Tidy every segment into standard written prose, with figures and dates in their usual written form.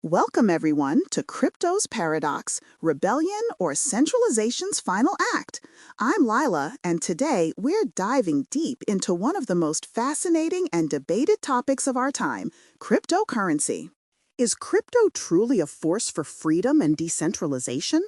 Welcome, everyone, to Crypto's Paradox, Rebellion or Centralization's Final Act. I'm Lila, and today we're diving deep into one of the most fascinating and debated topics of our time, cryptocurrency. Is crypto truly a force for freedom and decentralization?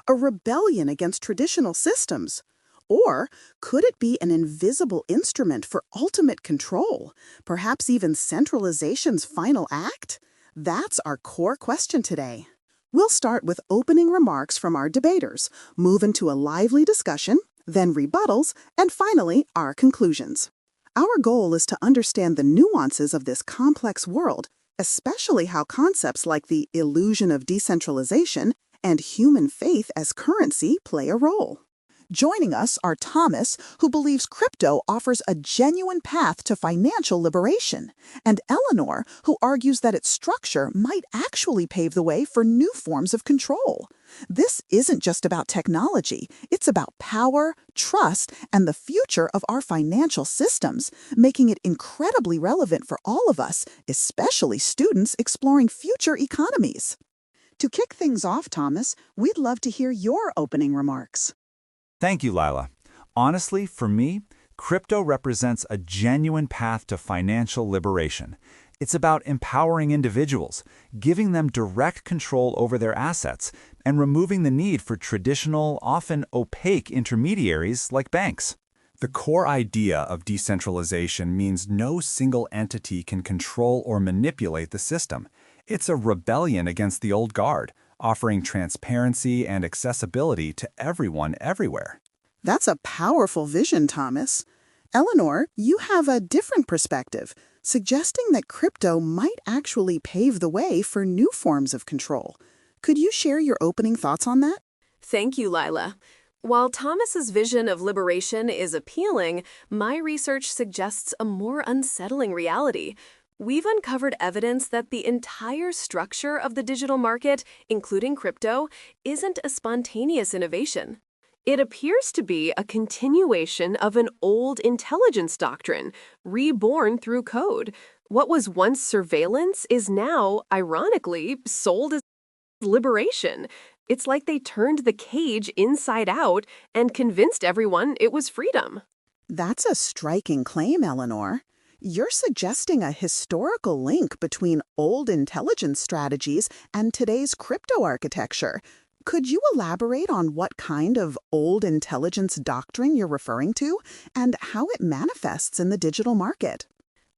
A rebellion against traditional systems? Or could it be an invisible instrument for ultimate control, perhaps even centralization's final act? That's our core question today. We'll start with opening remarks from our debaters, move into a lively discussion, then rebuttals, and finally, our conclusions. Our goal is to understand the nuances of this complex world, especially how concepts like the illusion of decentralization and human faith as currency play a role. Joining us are Thomas, who believes crypto offers a genuine path to financial liberation, and Eleanor, who argues that its structure might actually pave the way for new forms of control. This isn't just about technology, it's about power, trust, and the future of our financial systems, making it incredibly relevant for all of us, especially students exploring future economies. To kick things off, Thomas, we'd love to hear your opening remarks. Thank you, Lila. Honestly, for me, crypto represents a genuine path to financial liberation. It's about empowering individuals, giving them direct control over their assets, and removing the need for traditional, often opaque intermediaries like banks. The core idea of decentralization means no single entity can control or manipulate the system. It's a rebellion against the old guard, offering transparency and accessibility to everyone everywhere. That's a powerful vision, Thomas. Eleanor, you have a different perspective, suggesting that crypto might actually pave the way for new forms of control. Could you share your opening thoughts on that? Thank you, Lila. While Thomas's vision of liberation is appealing, my research suggests a more unsettling reality. We've uncovered evidence that the entire structure of the digital market, including crypto, isn't a spontaneous innovation. It appears to be a continuation of an old intelligence doctrine, reborn through code. What was once surveillance is now, ironically, sold as liberation. It's like they turned the cage inside out and convinced everyone it was freedom. That's a striking claim, Eleanor. You're suggesting a historical link between old intelligence strategies and today's crypto architecture. Could you elaborate on what kind of old intelligence doctrine you're referring to and how it manifests in the digital market?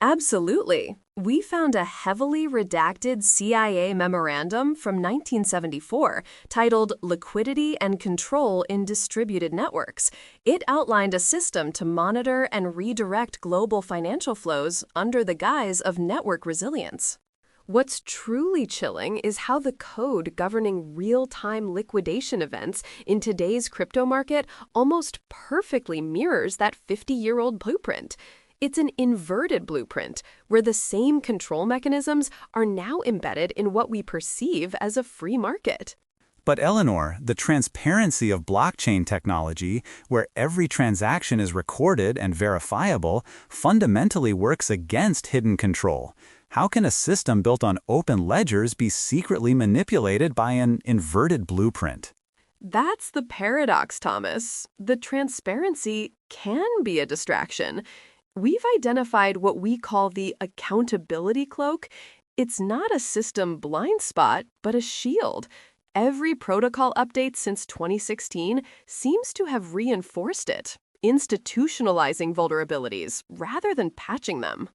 Absolutely. We found a heavily redacted CIA memorandum from 1974 titled Liquidity and Control in Distributed Networks. It outlined a system to monitor and redirect global financial flows under the guise of network resilience. What's truly chilling is how the code governing real-time liquidation events in today's crypto market almost perfectly mirrors that 50-year-old blueprint. It's an inverted blueprint, where the same control mechanisms are now embedded in what we perceive as a free market. But Eleanor, the transparency of blockchain technology, where every transaction is recorded and verifiable, fundamentally works against hidden control. How can a system built on open ledgers be secretly manipulated by an inverted blueprint? That's the paradox, Thomas. The transparency can be a distraction. We've identified what we call the accountability cloak. It's not a system blind spot, but a shield. Every protocol update since 2016 seems to have reinforced it, institutionalizing vulnerabilities rather than patching them.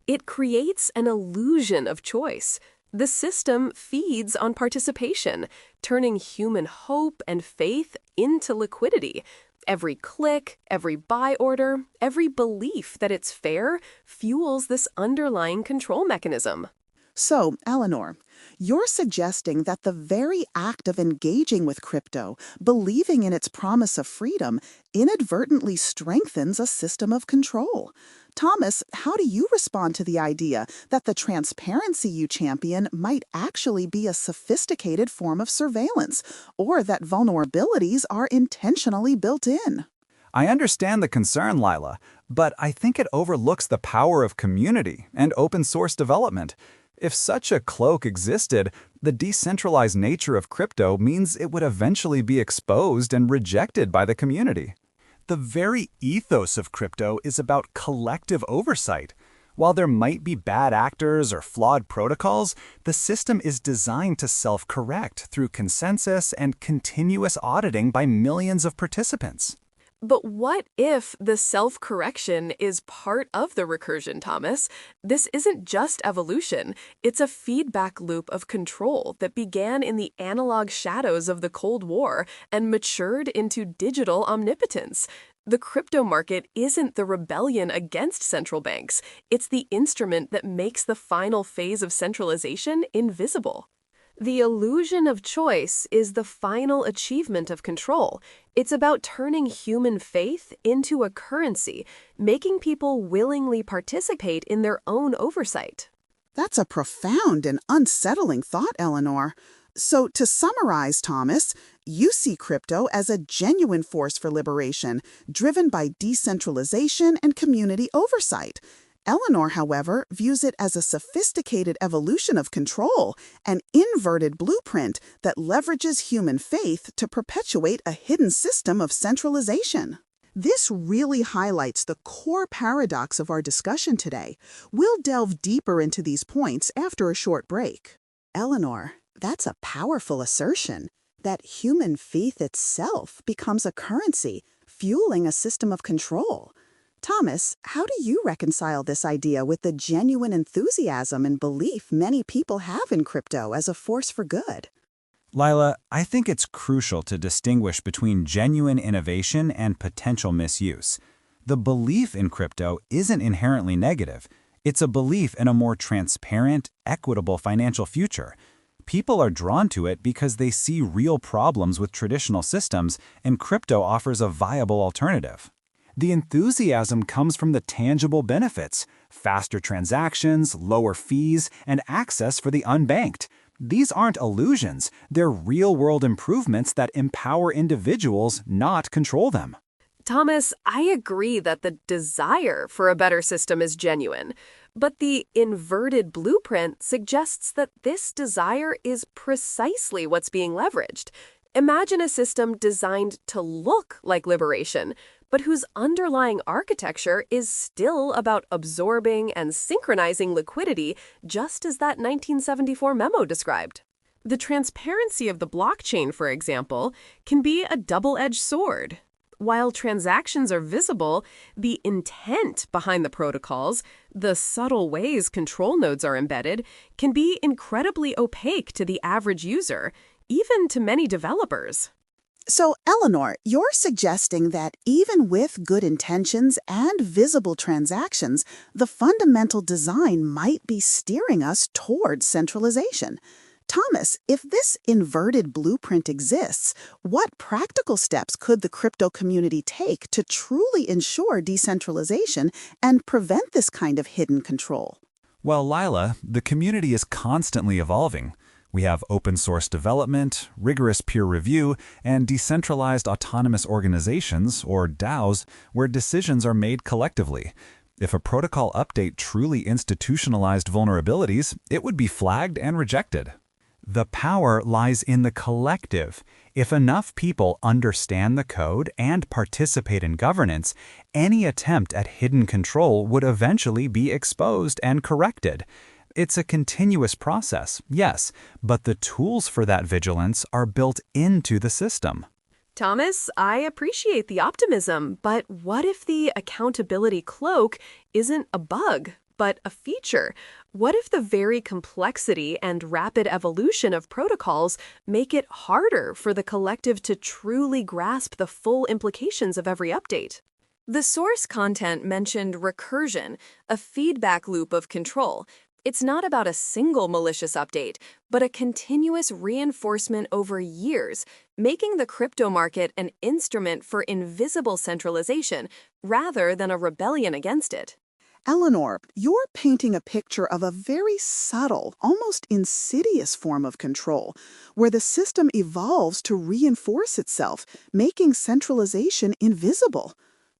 It creates an illusion of choice. The system feeds on participation, turning human hope and faith into liquidity. Every click, every buy order, every belief that it's fair fuels this underlying control mechanism. So, Eleanor, you're suggesting that the very act of engaging with crypto, believing in its promise of freedom, inadvertently strengthens a system of control. Thomas, how do you respond to the idea that the transparency you champion might actually be a sophisticated form of surveillance, or that vulnerabilities are intentionally built in? I understand the concern, Lila, but I think it overlooks the power of community and open source development. If such a cloak existed, the decentralized nature of crypto means it would eventually be exposed and rejected by the community. The very ethos of crypto is about collective oversight. While there might be bad actors or flawed protocols, the system is designed to self-correct through consensus and continuous auditing by millions of participants. But what if the self-correction is part of the recursion, Thomas? This isn't just evolution. It's a feedback loop of control that began in the analog shadows of the Cold War and matured into digital omnipotence. The crypto market isn't the rebellion against central banks. It's the instrument that makes the final phase of centralization invisible. The illusion of choice is the final achievement of control. It's about turning human faith into a currency, making people willingly participate in their own oversight. That's a profound and unsettling thought, Eleanor. So, to summarize, Thomas, you see crypto as a genuine force for liberation, driven by decentralization and community oversight. Eleanor, however, views it as a sophisticated evolution of control, an inverted blueprint that leverages human faith to perpetuate a hidden system of centralization. This really highlights the core paradox of our discussion today. We'll delve deeper into these points after a short break. Eleanor, that's a powerful assertion that human faith itself becomes a currency, fueling a system of control. Thomas, how do you reconcile this idea with the genuine enthusiasm and belief many people have in crypto as a force for good? Lila, I think it's crucial to distinguish between genuine innovation and potential misuse. The belief in crypto isn't inherently negative. It's a belief in a more transparent, equitable financial future. People are drawn to it because they see real problems with traditional systems, and crypto offers a viable alternative. The enthusiasm comes from the tangible benefits: faster transactions, lower fees, and access for the unbanked. These aren't illusions, they're real-world improvements that empower individuals, not control them. Thomas, I agree that the desire for a better system is genuine, but the inverted blueprint suggests that this desire is precisely what's being leveraged. Imagine a system designed to look like liberation, but whose underlying architecture is still about absorbing and synchronizing liquidity, just as that 1974 memo described. The transparency of the blockchain, for example, can be a double-edged sword. While transactions are visible, the intent behind the protocols, the subtle ways control nodes are embedded, can be incredibly opaque to the average user, even to many developers. So, Eleanor, you're suggesting that even with good intentions and visible transactions, the fundamental design might be steering us towards centralization. Thomas, if this inverted blueprint exists, what practical steps could the crypto community take to truly ensure decentralization and prevent this kind of hidden control? Well, Lila, the community is constantly evolving. We have open source development, rigorous peer review, and decentralized autonomous organizations, or DAOs, where decisions are made collectively. If a protocol update truly institutionalized vulnerabilities, it would be flagged and rejected. The power lies in the collective. If enough people understand the code and participate in governance, any attempt at hidden control would eventually be exposed and corrected. It's a continuous process, yes, but the tools for that vigilance are built into the system. Thomas, I appreciate the optimism, but what if the accountability cloak isn't a bug, but a feature? What if the very complexity and rapid evolution of protocols make it harder for the collective to truly grasp the full implications of every update? The source content mentioned recursion, a feedback loop of control. It's not about a single malicious update, but a continuous reinforcement over years, making the crypto market an instrument for invisible centralization rather than a rebellion against it. Eleanor, you're painting a picture of a very subtle, almost insidious form of control, where the system evolves to reinforce itself, making centralization invisible.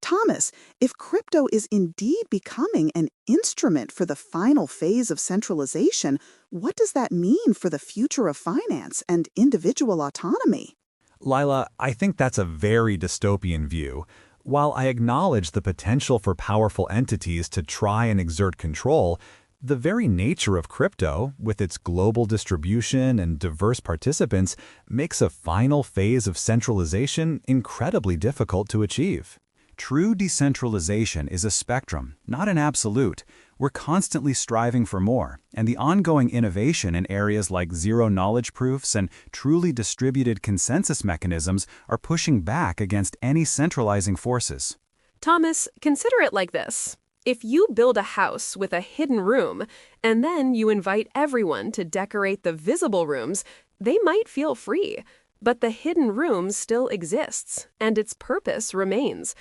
Thomas, if crypto is indeed becoming an instrument for the final phase of centralization, what does that mean for the future of finance and individual autonomy? Lila, I think that's a very dystopian view. While I acknowledge the potential for powerful entities to try and exert control, the very nature of crypto, with its global distribution and diverse participants, makes a final phase of centralization incredibly difficult to achieve. True decentralization is a spectrum, not an absolute. We're constantly striving for more, and the ongoing innovation in areas like zero-knowledge proofs and truly distributed consensus mechanisms are pushing back against any centralizing forces. Thomas, consider it like this. If you build a house with a hidden room, and then you invite everyone to decorate the visible rooms, they might feel free. But the hidden room still exists, and its purpose remains.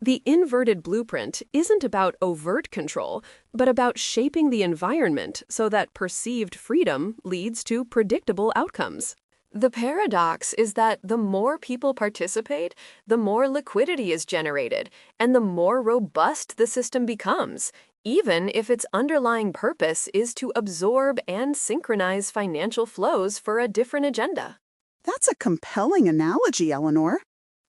The inverted blueprint isn't about overt control, but about shaping the environment so that perceived freedom leads to predictable outcomes. The paradox is that the more people participate, the more liquidity is generated, and the more robust the system becomes, even if its underlying purpose is to absorb and synchronize financial flows for a different agenda. That's a compelling analogy, Eleanor.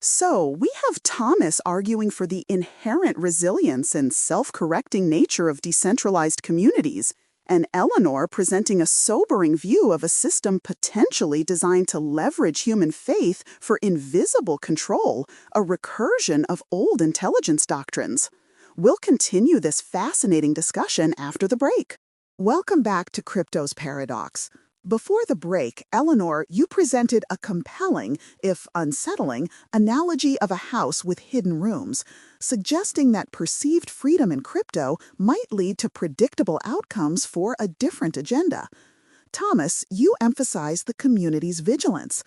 So, we have Thomas arguing for the inherent resilience and self-correcting nature of decentralized communities, and Eleanor presenting a sobering view of a system potentially designed to leverage human faith for invisible control, a recursion of old intelligence doctrines. We'll continue this fascinating discussion after the break. Welcome back to Crypto's Paradox. Before the break, Eleanor, you presented a compelling, if unsettling, analogy of a house with hidden rooms, suggesting that perceived freedom in crypto might lead to predictable outcomes for a different agenda. Thomas, you emphasize the community's vigilance.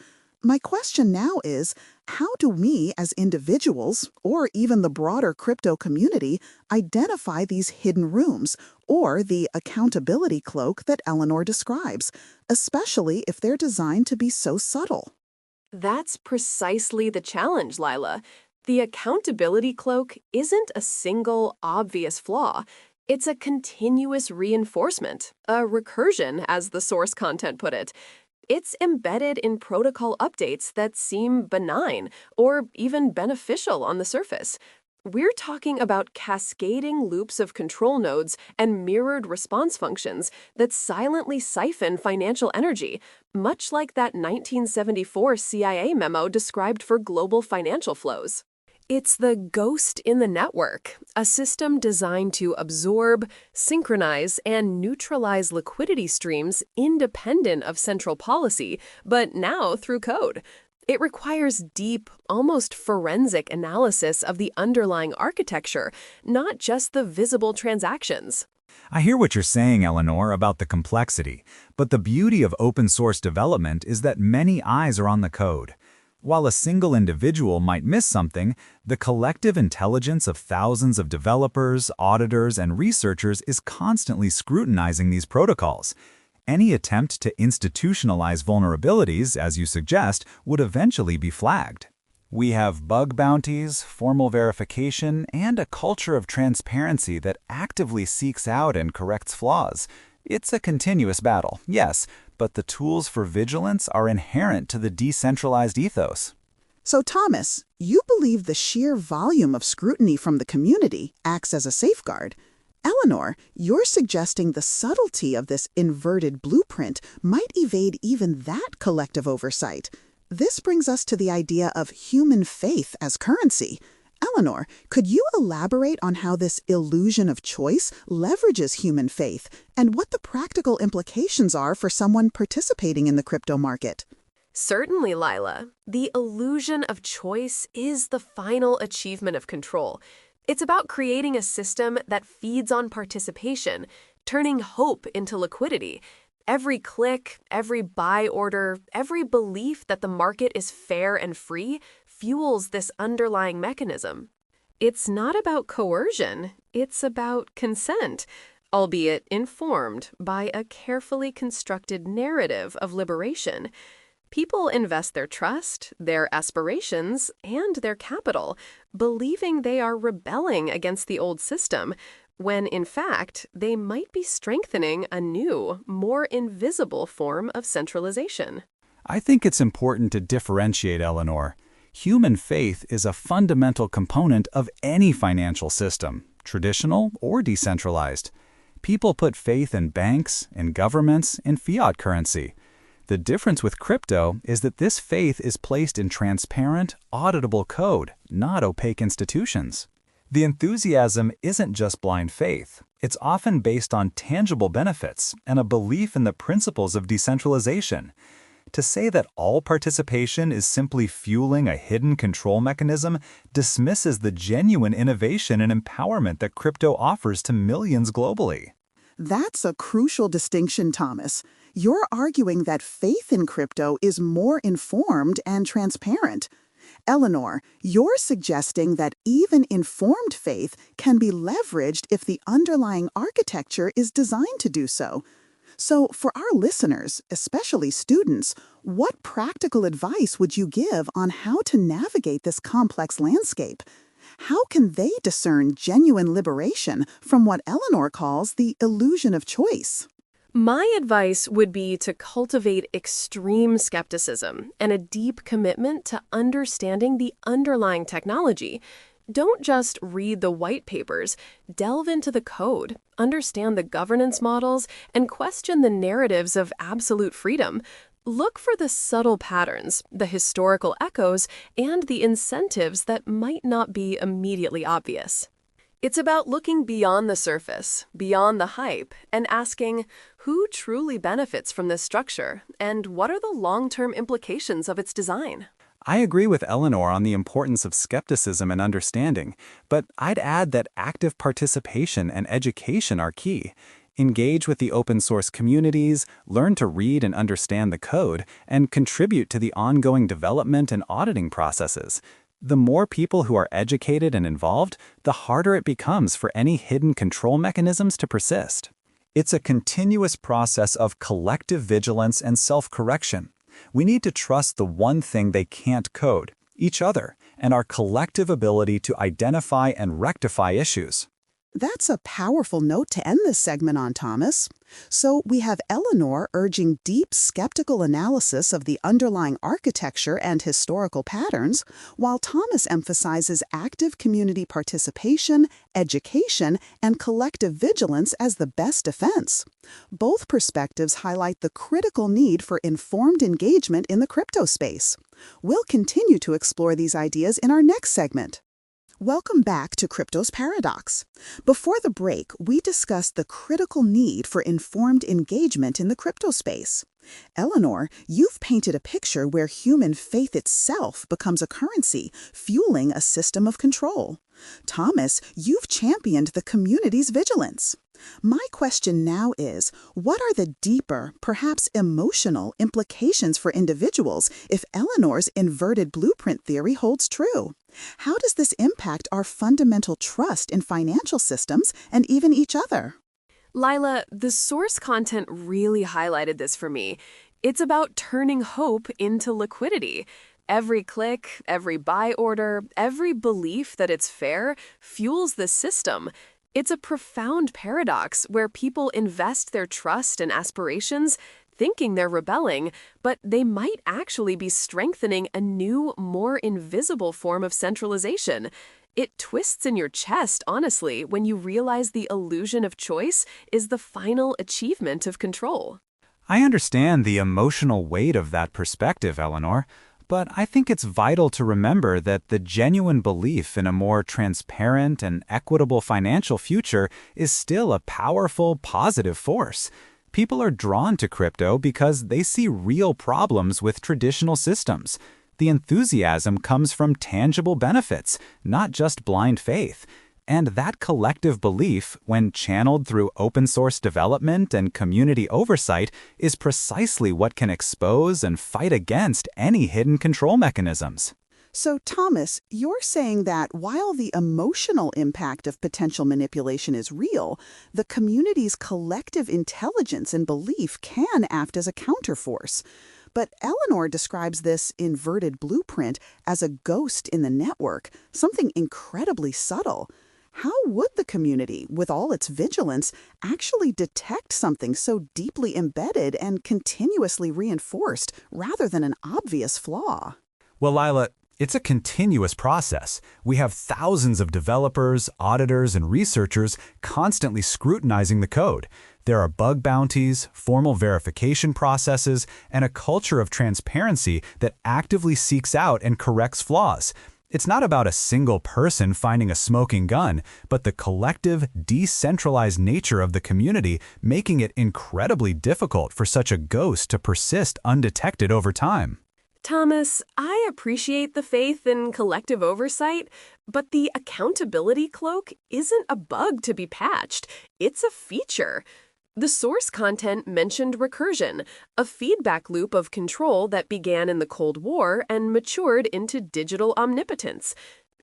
My question now is, how do we as individuals, or even the broader crypto community, identify these hidden rooms, or the accountability cloak that Eleanor describes, especially if they're designed to be so subtle? That's precisely the challenge, Lila. The accountability cloak isn't a single, obvious flaw. It's a continuous reinforcement, a recursion, as the source content put it. It's embedded in protocol updates that seem benign or even beneficial on the surface. We're talking about cascading loops of control nodes and mirrored response functions that silently siphon financial energy, much like that 1974 CIA memo described for global financial flows. It's the ghost in the network, a system designed to absorb, synchronize, and neutralize liquidity streams independent of central policy, but now through code. It requires deep, almost forensic analysis of the underlying architecture, not just the visible transactions. I hear what you're saying, Eleanor, about the complexity, but the beauty of open-source development is that many eyes are on the code. While a single individual might miss something, the collective intelligence of thousands of developers, auditors, and researchers is constantly scrutinizing these protocols. Any attempt to institutionalize vulnerabilities, as you suggest, would eventually be flagged. We have bug bounties, formal verification, and a culture of transparency that actively seeks out and corrects flaws. It's a continuous battle, yes, but the tools for vigilance are inherent to the decentralized ethos. So, Thomas, you believe the sheer volume of scrutiny from the community acts as a safeguard. Eleanor, you're suggesting the subtlety of this inverted blueprint might evade even that collective oversight. This brings us to the idea of human faith as currency. Eleanor, could you elaborate on how this illusion of choice leverages human faith and what the practical implications are for someone participating in the crypto market? Certainly, Lila. The illusion of choice is the final achievement of control. It's about creating a system that feeds on participation, turning hope into liquidity. Every click, every buy order, every belief that the market is fair and free fuels this underlying mechanism. It's not about coercion, it's about consent, albeit informed by a carefully constructed narrative of liberation. People invest their trust, their aspirations, and their capital, believing they are rebelling against the old system, when in fact, they might be strengthening a new, more invisible form of centralization. I think it's important to differentiate, Eleanor. Human faith is a fundamental component of any financial system, traditional or decentralized. People put faith in banks, in governments, in fiat currency. The difference with crypto is that this faith is placed in transparent, auditable code, not opaque institutions. The enthusiasm isn't just blind faith. It's often based on tangible benefits and a belief in the principles of decentralization. To say that all participation is simply fueling a hidden control mechanism dismisses the genuine innovation and empowerment that crypto offers to millions globally. That's a crucial distinction, Thomas. You're arguing that faith in crypto is more informed and transparent. Eleanor, you're suggesting that even informed faith can be leveraged if the underlying architecture is designed to do so. So, for our listeners, especially students, what practical advice would you give on how to navigate this complex landscape? How can they discern genuine liberation from what Eleanor calls the illusion of choice? My advice would be to cultivate extreme skepticism and a deep commitment to understanding the underlying technology. Don't just read the white papers, delve into the code, understand the governance models, and question the narratives of absolute freedom. Look for the subtle patterns, the historical echoes, and the incentives that might not be immediately obvious. It's about looking beyond the surface, beyond the hype, and asking who truly benefits from this structure and what are the long-term implications of its design. I agree with Eleanor on the importance of skepticism and understanding, but I'd add that active participation and education are key. Engage with the open source communities, learn to read and understand the code, and contribute to the ongoing development and auditing processes. The more people who are educated and involved, the harder it becomes for any hidden control mechanisms to persist. It's a continuous process of collective vigilance and self-correction. We need to trust the one thing they can't code, each other, and our collective ability to identify and rectify issues. That's a powerful note to end this segment on, Thomas. So we have Eleanor urging deep skeptical analysis of the underlying architecture and historical patterns, while Thomas emphasizes active community participation, education, and collective vigilance as the best defense. Both perspectives highlight the critical need for informed engagement in the crypto space. We'll continue to explore these ideas in our next segment. Welcome back to Crypto's Paradox. Before the break, we discussed the critical need for informed engagement in the crypto space. Eleanor, you've painted a picture where human faith itself becomes a currency, fueling a system of control. Thomas, you've championed the community's vigilance. My question now is, what are the deeper, perhaps emotional, implications for individuals if Eleanor's inverted blueprint theory holds true? How does this impact our fundamental trust in financial systems and even each other? Lila, the source content really highlighted this for me. It's about turning hope into liquidity. Every click, every buy order, every belief that it's fair fuels the system. It's a profound paradox where people invest their trust and aspirations thinking they're rebelling, but they might actually be strengthening a new, more invisible form of centralization. It twists in your chest, honestly, when you realize the illusion of choice is the final achievement of control. I understand the emotional weight of that perspective, Eleanor, but I think it's vital to remember that the genuine belief in a more transparent and equitable financial future is still a powerful, positive force. People are drawn to crypto because they see real problems with traditional systems. The enthusiasm comes from tangible benefits, not just blind faith. And that collective belief, when channeled through open-source development and community oversight, is precisely what can expose and fight against any hidden control mechanisms. So, Thomas, you're saying that while the emotional impact of potential manipulation is real, the community's collective intelligence and belief can act as a counterforce. But Eleanor describes this inverted blueprint as a ghost in the network, something incredibly subtle. How would the community, with all its vigilance, actually detect something so deeply embedded and continuously reinforced rather than an obvious flaw? Well, Lila, it's a continuous process. We have thousands of developers, auditors, and researchers constantly scrutinizing the code. There are bug bounties, formal verification processes, and a culture of transparency that actively seeks out and corrects flaws. It's not about a single person finding a smoking gun, but the collective, decentralized nature of the community making it incredibly difficult for such a ghost to persist undetected over time. Thomas, I appreciate the faith in collective oversight, but the accountability cloak isn't a bug to be patched. It's a feature. The source content mentioned recursion, a feedback loop of control that began in the Cold War and matured into digital omnipotence.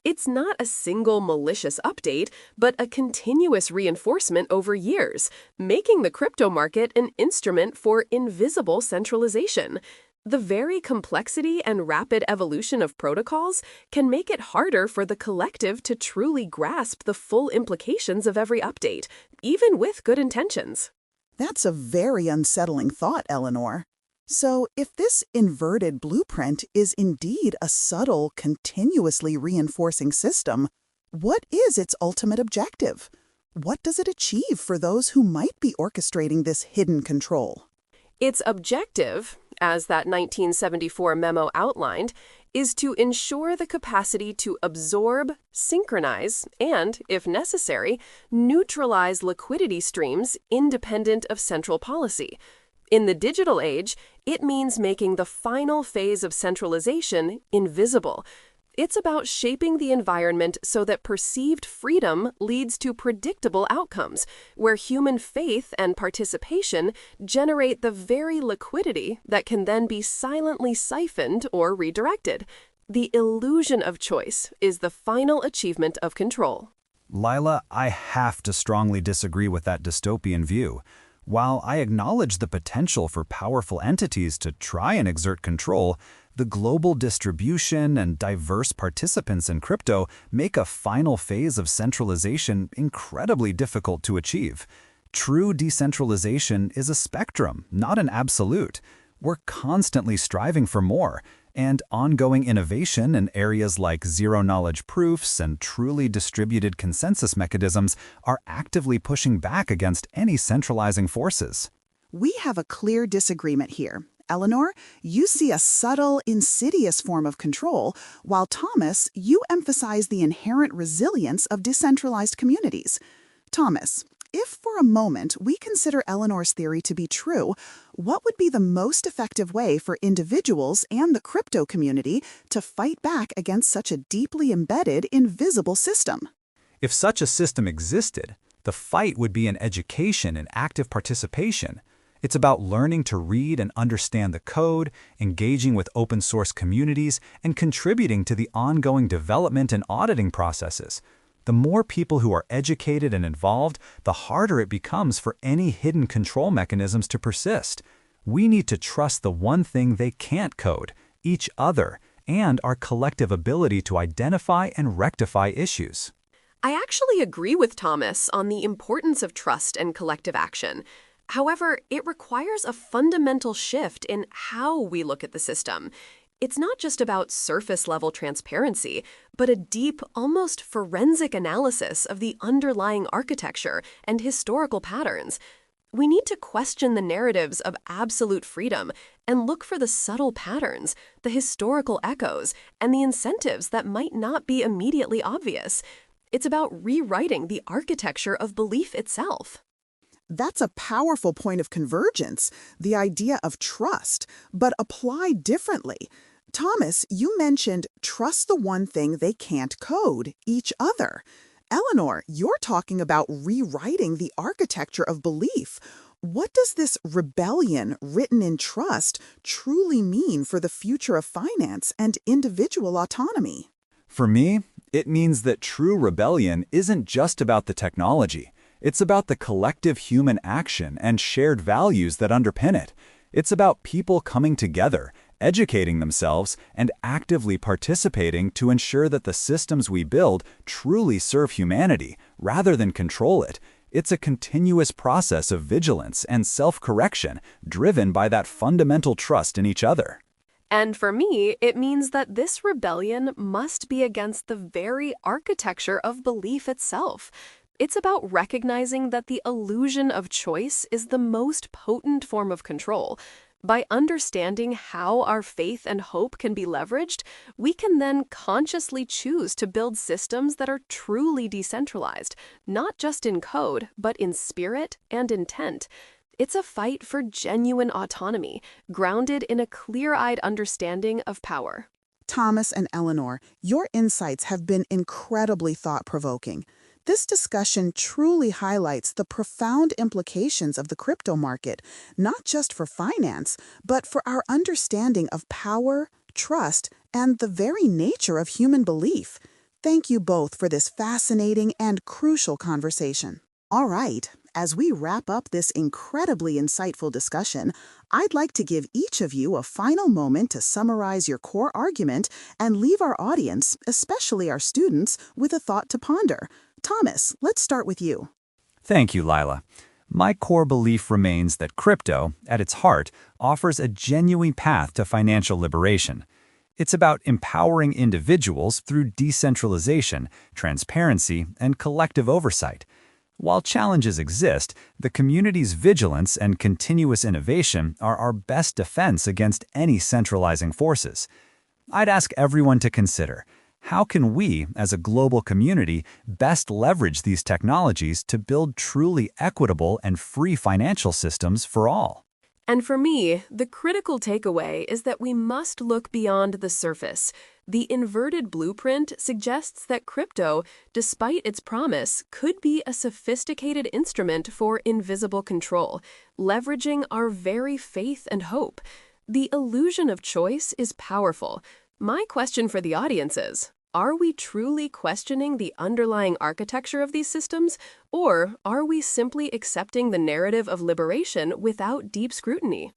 It's not a single malicious update, but a continuous reinforcement over years, making the crypto market an instrument for invisible centralization. The very complexity and rapid evolution of protocols can make it harder for the collective to truly grasp the full implications of every update, even with good intentions. That's a very unsettling thought, Eleanor. So, if this inverted blueprint is indeed a subtle, continuously reinforcing system, what is its ultimate objective? What does it achieve for those who might be orchestrating this hidden control? Its objective, as that 1974 memo outlined, is to ensure the capacity to absorb, synchronize, and, if necessary, neutralize liquidity streams independent of central policy. In the digital age, it means making the final phase of centralization invisible. It's about shaping the environment so that perceived freedom leads to predictable outcomes, where human faith and participation generate the very liquidity that can then be silently siphoned or redirected. The illusion of choice is the final achievement of control. Lila, I have to strongly disagree with that dystopian view. While I acknowledge the potential for powerful entities to try and exert control, the global distribution and diverse participants in crypto make a final phase of centralization incredibly difficult to achieve. True decentralization is a spectrum, not an absolute. We're constantly striving for more, and ongoing innovation in areas like zero-knowledge proofs and truly distributed consensus mechanisms are actively pushing back against any centralizing forces. We have a clear disagreement here. Eleanor, you see a subtle, insidious form of control, while Thomas, you emphasize the inherent resilience of decentralized communities. Thomas, if for a moment we consider Eleanor's theory to be true, what would be the most effective way for individuals and the crypto community to fight back against such a deeply embedded, invisible system? If such a system existed, the fight would be in education and active participation. It's about learning to read and understand the code, engaging with open-source communities, and contributing to the ongoing development and auditing processes. The more people who are educated and involved, the harder it becomes for any hidden control mechanisms to persist. We need to trust the one thing they can't code, each other, and our collective ability to identify and rectify issues. I actually agree with Thomas on the importance of trust and collective action. However, it requires a fundamental shift in how we look at the system. It's not just about surface-level transparency, but a deep, almost forensic analysis of the underlying architecture and historical patterns. We need to question the narratives of absolute freedom and look for the subtle patterns, the historical echoes, and the incentives that might not be immediately obvious. It's about rewriting the architecture of belief itself. That's a powerful point of convergence, the idea of trust, but applied differently. Thomas, you mentioned trust the one thing they can't code, each other. Eleanor, you're talking about rewriting the architecture of belief. What does this rebellion written in trust truly mean for the future of finance and individual autonomy? For me, it means that true rebellion isn't just about the technology. It's about the collective human action and shared values that underpin it. It's about people coming together, educating themselves, and actively participating to ensure that the systems we build truly serve humanity rather than control it. It's a continuous process of vigilance and self-correction driven by that fundamental trust in each other. And for me, it means that this rebellion must be against the very architecture of belief itself. It's about recognizing that the illusion of choice is the most potent form of control. By understanding how our faith and hope can be leveraged, we can then consciously choose to build systems that are truly decentralized, not just in code, but in spirit and intent. It's a fight for genuine autonomy, grounded in a clear-eyed understanding of power. Thomas and Eleanor, your insights have been incredibly thought-provoking. This discussion truly highlights the profound implications of the crypto market, not just for finance, but for our understanding of power, trust, and the very nature of human belief. Thank you both for this fascinating and crucial conversation. All right, as we wrap up this incredibly insightful discussion, I'd like to give each of you a final moment to summarize your core argument and leave our audience, especially our students, with a thought to ponder. Thomas, let's start with you. Thank you, Lila. My core belief remains that crypto, at its heart, offers a genuine path to financial liberation. It's about empowering individuals through decentralization, transparency, and collective oversight. While challenges exist, the community's vigilance and continuous innovation are our best defense against any centralizing forces. I'd ask everyone to consider, how can we, as a global community, best leverage these technologies to build truly equitable and free financial systems for all? And for me, the critical takeaway is that we must look beyond the surface. The inverted blueprint suggests that crypto, despite its promise, could be a sophisticated instrument for invisible control, leveraging our very faith and hope. The illusion of choice is powerful. My question for the audience is, are we truly questioning the underlying architecture of these systems, or are we simply accepting the narrative of liberation without deep scrutiny?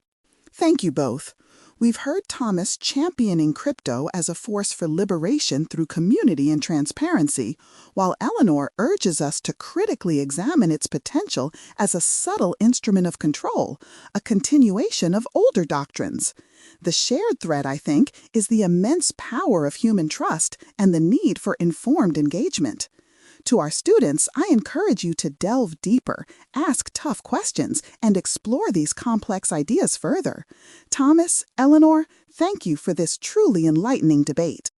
Thank you both. We've heard Thomas championing crypto as a force for liberation through community and transparency, while Eleanor urges us to critically examine its potential as a subtle instrument of control, a continuation of older doctrines. The shared thread, I think, is the immense power of human trust and the need for informed engagement. To our students, I encourage you to delve deeper, ask tough questions, and explore these complex ideas further. Thomas, Eleanor, thank you for this truly enlightening debate.